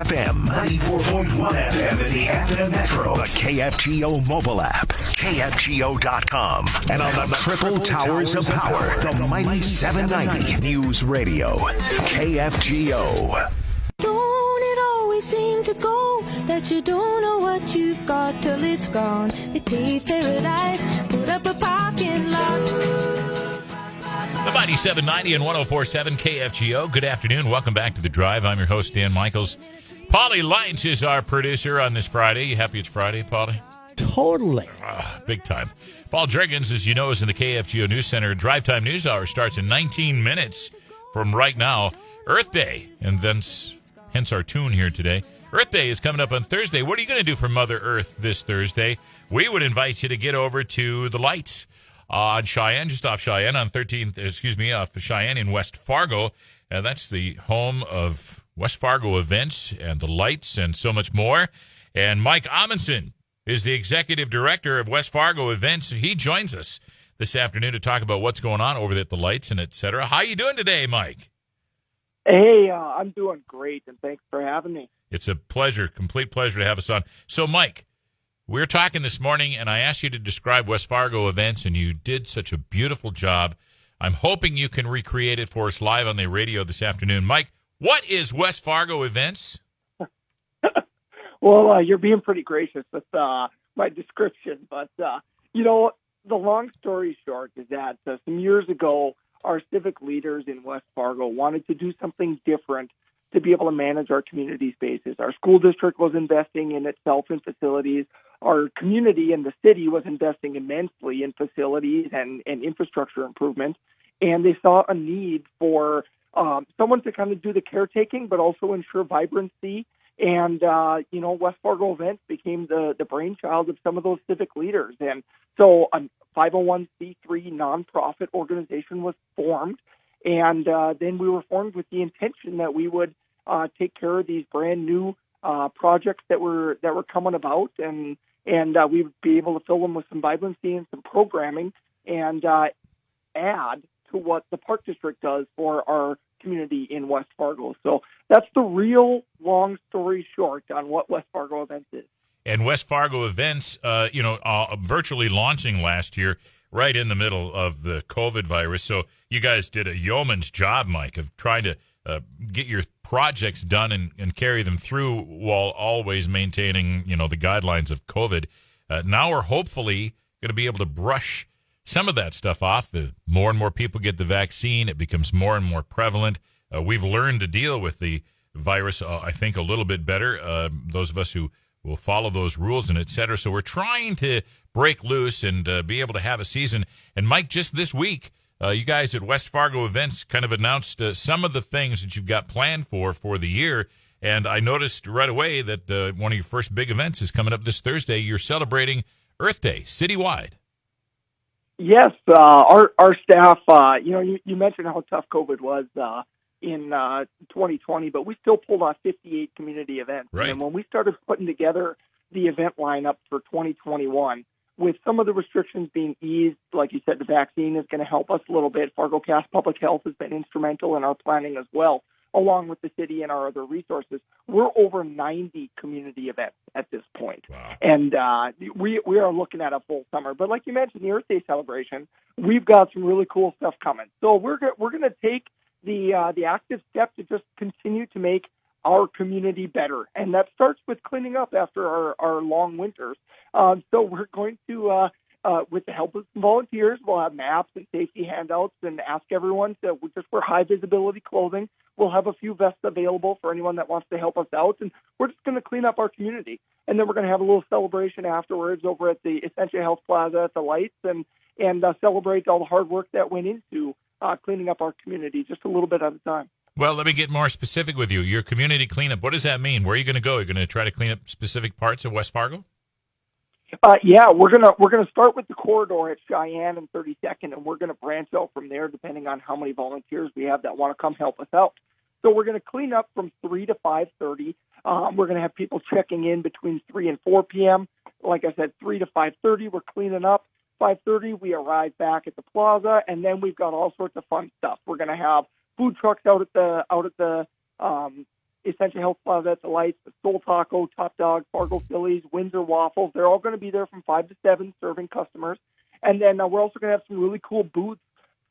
FM, 94.1 FM in the FM Metro, the KFGO mobile app, KFGO.com, and on the triple towers of power, the mighty 790 News Radio, KFGO. Don't it always seem to go that you don't know what you've got till it's gone? It takes paradise, put up a parking lot. The mighty 790 and 104.7 KFGO. Good afternoon. Welcome back to The Drive. I'm your host, Dan Michaels. Paulie Lights is our producer on this Friday. You happy it's Friday, Paulie? Totally. Big time. Paul Driggins, as you know, is in the KFGO News Center. Drive Time News Hour starts in 19 minutes from right now. Earth Day, and hence our tune here today. Earth Day is coming up on Thursday. What are you going to do for Mother Earth this Thursday? We would invite you to get over to the lights on Cheyenne, just off Cheyenne, off Cheyenne in West Fargo. And that's the home of West Fargo events and the lights and so much more. And Mike Amundson is the executive director of West Fargo events. He joins us this afternoon to talk about what's going on over there at the lights and et cetera. How you doing today, Mike? Hey, I'm doing great, and thanks for having me. It's a pleasure, complete pleasure to have us on. So, Mike, we were talking this morning, and I asked you to describe West Fargo events, and you did such a beautiful job. I'm hoping you can recreate it for us live on the radio this afternoon. Mike, what is West Fargo events? Well, you're being pretty gracious with my description, but, the long story short is that some years ago, our civic leaders in West Fargo wanted to do something different to be able to manage our community spaces. Our school district was investing in itself in facilities. Our community and the city was investing immensely in facilities and infrastructure improvement. And they saw a need for someone to kind of do the caretaking, but also ensure vibrancy. And, West Fargo Events became the brainchild of some of those civic leaders. And so a 501c3 nonprofit organization was formed. And then we were formed with the intention that we would take care of these brand new projects that were coming about, and we would be able to fill them with some vibrancy and some programming, and add to what the Park District does for our community in West Fargo. So that's the real long story short on what West Fargo Events is. And West Fargo Events, virtually launching last year, right in the middle of the COVID virus. So you guys did a yeoman's job, Mike, of trying to get your projects done and carry them through while always maintaining, the guidelines of COVID. Now we're hopefully going to be able to brush some of that stuff off. More and more people get the vaccine. It becomes more and more prevalent. We've learned to deal with the virus, I think, a little bit better. Those of us who will follow those rules and et cetera. So we're trying to break loose and be able to have a season. And Mike, just this week, you guys at West Fargo Events kind of announced some of the things that you've got planned for the year. And I noticed right away that one of your first big events is coming up this Thursday. You're celebrating Earth Day citywide. Yes, our staff, you mentioned how tough COVID was in 2020, but we still pulled off 58 community events. Right. And when we started putting together the event lineup for 2021, with some of the restrictions being eased, like you said, the vaccine is going to help us a little bit. Fargo-Cast Public Health has been instrumental in our planning as well, along with the city and our other resources. We're over 90 community events at this point. Wow. And we are looking at a full summer. But like you mentioned, the Earth Day celebration, we've got some really cool stuff coming. So we're going to take the active step to just continue to make our community better. And that starts with cleaning up after our long winters. So we're going to, with the help of some volunteers, we'll have maps and safety handouts and ask everyone to just wear high visibility clothing. We'll have a few vests available for anyone that wants to help us out. And we're just going to clean up our community. And then we're going to have a little celebration afterwards over at the Essentia Health Plaza at the Lights and celebrate all the hard work that went into cleaning up our community just a little bit at a time. Well, let me get more specific with you. Your community cleanup, what does that mean? Where are you going to go? You're going to try to clean up specific parts of West Fargo? Yeah, we're gonna start with the corridor at Cheyenne and 32nd, and we're gonna branch out from there depending on how many volunteers we have that want to come help us out. So we're gonna clean up from 3 to 5:30. We're gonna have people checking in between 3 and 4 p.m. Like I said, 3 to 5:30, we're cleaning up. 5:30, we arrive back at the plaza, and then we've got all sorts of fun stuff. We're gonna have food trucks out at the Essentia Health Plaza at the Lights, the Soul Taco, Top Dog, Fargo Phillies, Windsor Waffles. They're all going to be there from 5 to 7 serving customers. And then we're also going to have some really cool booths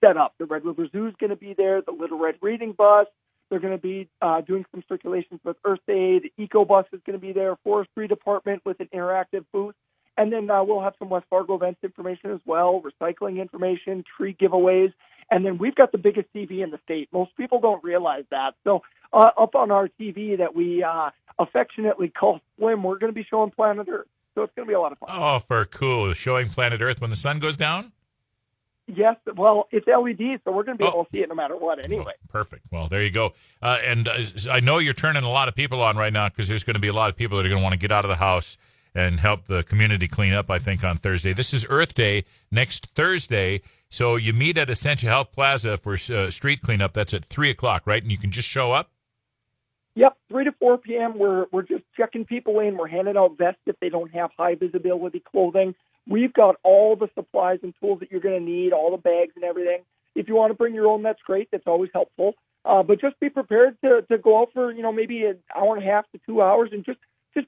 set up. The Red River Zoo is going to be there, the Little Red Reading Bus. They're going to be doing some circulations with Earth Day. The Eco Bus is going to be there, Forestry Department with an interactive booth. And then we'll have some West Fargo events information as well, recycling information, tree giveaways. And then we've got the biggest TV in the state. Most people don't realize that. So up on our TV that we affectionately call Slim, we're going to be showing Planet Earth. So it's going to be a lot of fun. Oh, for cool. Showing Planet Earth when the sun goes down? Yes, well, it's LED, so we're going to be able to see it no matter what anyway. Perfect. Well, there you go. And I know you're turning a lot of people on right now because there's going to be a lot of people that are going to want to get out of the house and help the community clean up, I think, on Thursday. This is Earth Day next Thursday, so you meet at Essentia Health Plaza for street cleanup. That's at 3 o'clock, right? And you can just show up? Yep, 3 to 4 p.m. We're just checking people in. We're handing out vests if they don't have high-visibility clothing. We've got all the supplies and tools that you're going to need, all the bags and everything. If you want to bring your own, that's great. That's always helpful. But just be prepared to go out for, maybe an hour and a half to 2 hours and just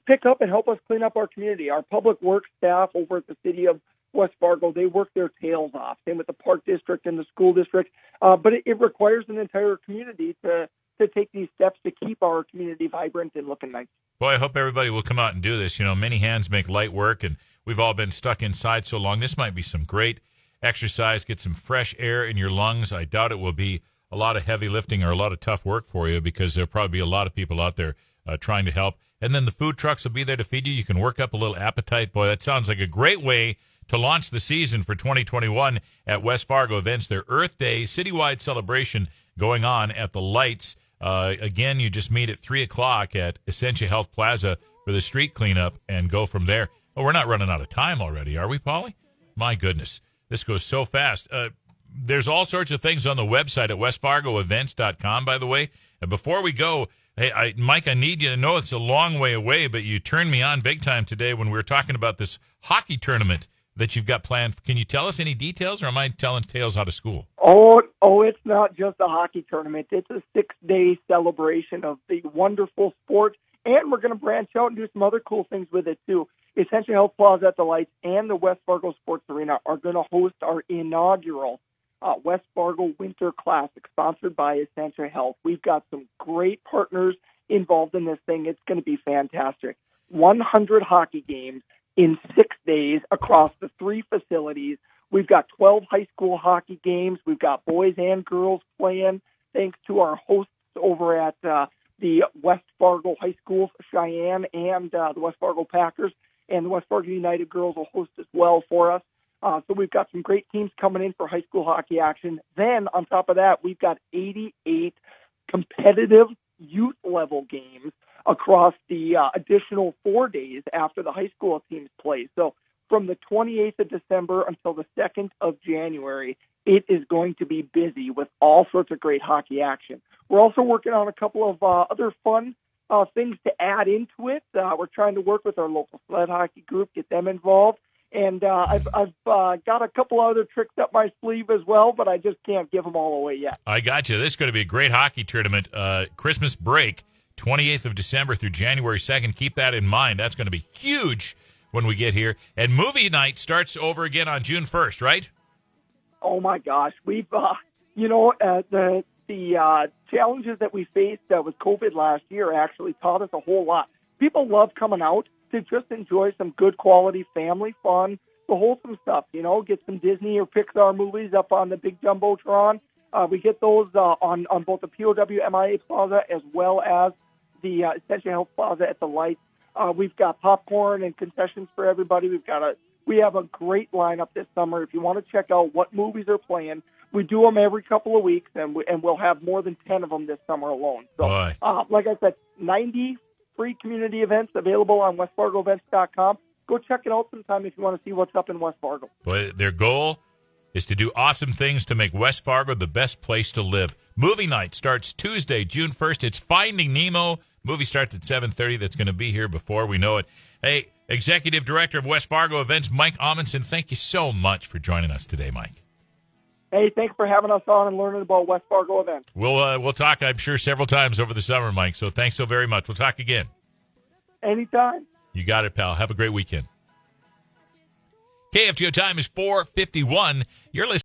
pick up and help us clean up our community. Our public works staff over at the city of West Fargo, they work their tails off. Same with the park district and the school district. But it requires an entire community to take these steps to keep our community vibrant and looking nice. Boy, I hope everybody will come out and do this. Many hands make light work, and we've all been stuck inside so long. This might be some great exercise. Get some fresh air in your lungs. I doubt it will be a lot of heavy lifting or a lot of tough work for you because there'll probably be a lot of people out there trying to help. And then the food trucks will be there to feed you. You can work up a little appetite. Boy, that sounds like a great way to launch the season for 2021 at West Fargo Events. Their Earth Day citywide celebration going on at the Lights. Again, you just meet at 3 o'clock at Essentia Health Plaza for the street cleanup and go from there. Oh, we're not running out of time already, are we, Paulie? My goodness. This goes so fast. There's all sorts of things on the website at westfargoevents.com, by the way. And before we go, hey, Mike, I need you to know it's a long way away, but you turned me on big time today when we were talking about this hockey tournament that you've got planned. Can you tell us any details, or am I telling tales out of school? Oh, it's not just a hockey tournament. It's a 6-day celebration of the wonderful sport, and we're going to branch out and do some other cool things with it, too. Essentia Health Plaza at the Lights and the West Fargo Sports Arena are going to host our inaugural West Fargo Winter Classic, sponsored by Essentia Health. We've got some great partners involved in this thing. It's going to be fantastic. 100 hockey games in 6 days across the 3 facilities. We've got 12 high school hockey games. We've got boys and girls playing, thanks to our hosts over at the West Fargo High Schools, Cheyenne, and the West Fargo Packers. And the West Fargo United girls will host as well for us. So we've got some great teams coming in for high school hockey action. Then, on top of that, we've got 88 competitive youth-level games across the additional 4 days after the high school teams play. So from the 28th of December until the 2nd of January, it is going to be busy with all sorts of great hockey action. We're also working on a couple of other fun things to add into it. We're trying to work with our local sled hockey group, get them involved. And I've got a couple other tricks up my sleeve as well, but I just can't give them all away yet. I got you. This is going to be a great hockey tournament. Christmas break, 28th of December through January 2nd. Keep that in mind. That's going to be huge when we get here. And movie night starts over again on June 1st, right? Oh, my gosh. We've, the challenges that we faced with COVID last year actually taught us a whole lot. People love coming out to just enjoy some good quality family fun, the wholesome stuff, get some Disney or Pixar movies up on the big Jumbotron. We get those on both the POW MIA Plaza as well as the Essentia Health Plaza at the Lights. We've got popcorn and concessions for everybody. We have a great lineup this summer. If you want to check out what movies are playing, we do them every couple of weeks, and we'll have more than 10 of them this summer alone. So, like I said, 90 free community events available on westfargoevents.com. Go check it out sometime if you want to see what's up in West Fargo. Boy, their goal is to do awesome things to make West Fargo the best place to live. Movie night starts Tuesday, June 1st. It's Finding Nemo. Movie starts at 7:30. That's going to be here before we know it. Hey, Executive Director of West Fargo Events, Mike Amundson, thank you so much for joining us today, Mike. Hey, thanks for having us on and learning about West Fargo events. We'll talk, I'm sure, several times over the summer, Mike. So thanks so very much. We'll talk again. Anytime. You got it, pal. Have a great weekend. KFGO time is 4:51. You're listening